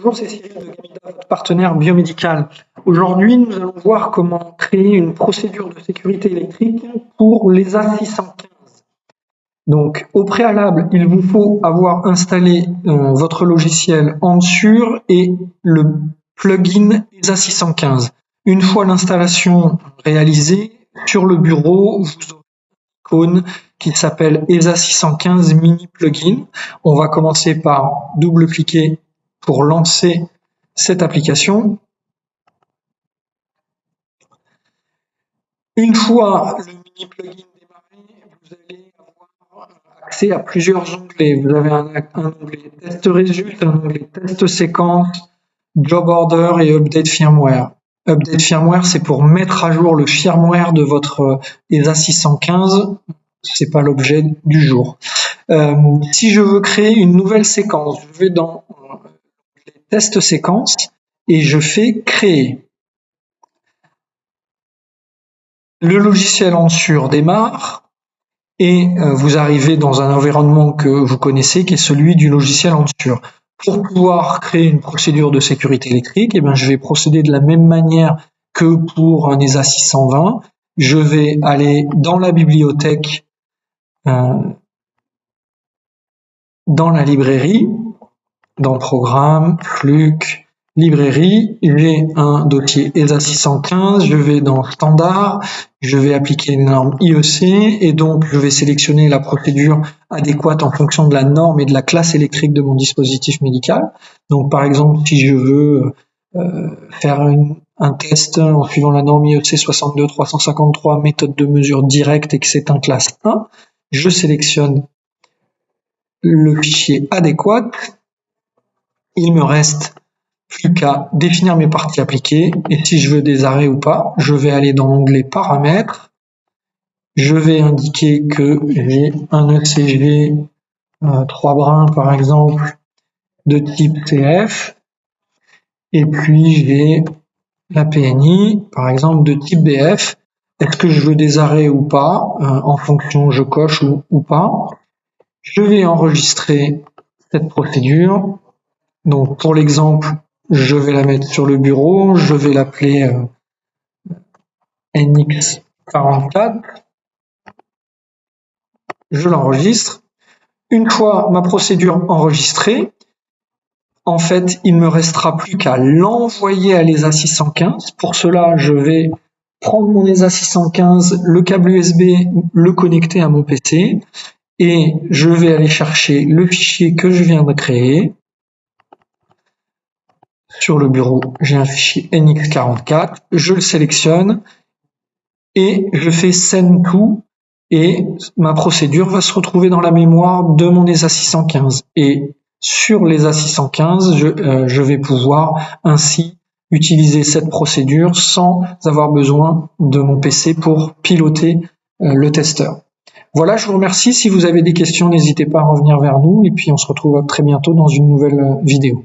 Bonjour, c'est Cyril de Gamida, votre partenaire biomédical. Aujourd'hui, nous allons voir comment créer une procédure de sécurité électrique pour l'ESA 615. Donc, au préalable, il vous faut avoir installé votre logiciel Ansure et le plugin ESA 615. Une fois l'installation réalisée, sur le bureau, vous aurez une icône qui s'appelle ESA 615 mini plugin. On va commencer par double-cliquer pour lancer cette application. Une fois le mini plugin démarré, vous allez avoir accès à plusieurs onglets. Vous avez un onglet test résultat, un onglet test séquence, job order et update firmware. Update firmware, c'est pour mettre à jour le firmware de votre ESA 615. C'est pas l'objet du jour. Si je veux créer une nouvelle séquence, je vais dans les tests séquences et je fais créer. Le logiciel Ansure démarre et vous arrivez dans un environnement que vous connaissez qui est celui du logiciel Ansure. Pour pouvoir créer une procédure de sécurité électrique, je vais procéder de la même manière que pour un ESA 620. Je vais aller dans la bibliothèque, dans la librairie, dans Programme, Fluc, Librairie, j'ai un dossier ESA 615, je vais dans Standard, je vais appliquer une norme IEC et donc je vais sélectionner la procédure adéquate en fonction de la norme et de la classe électrique de mon dispositif médical. Donc par exemple, si je veux faire un test en suivant la norme IEC 62353, méthode de mesure directe et que c'est un classe 1, je sélectionne le fichier adéquat. Il me reste plus qu'à définir mes parties appliquées et si je veux des arrêts ou pas, je vais aller dans l'onglet paramètres, je vais indiquer que j'ai un ECG 3 brins par exemple de type CF et puis j'ai la PNI par exemple de type BF. Est-ce que je veux des arrêts ou pas? En fonction, je coche ou pas. Je vais enregistrer cette procédure. Donc pour l'exemple, je vais la mettre sur le bureau, je vais l'appeler NX44, je l'enregistre. Une fois ma procédure enregistrée, en fait, il me restera plus qu'à l'envoyer à l'ESA 615. Pour cela, je vais prendre mon ESA 615, le câble USB, le connecter à mon PC et je vais aller chercher le fichier que je viens de créer. Sur le bureau, j'ai un fichier NX44, je le sélectionne et je fais Send to et ma procédure va se retrouver dans la mémoire de mon ESA 615. Et sur l'ESA 615, je vais pouvoir ainsi utiliser cette procédure sans avoir besoin de mon PC pour piloter le testeur. Voilà, je vous remercie. Si vous avez des questions, n'hésitez pas à revenir vers nous et puis on se retrouve très bientôt dans une nouvelle vidéo.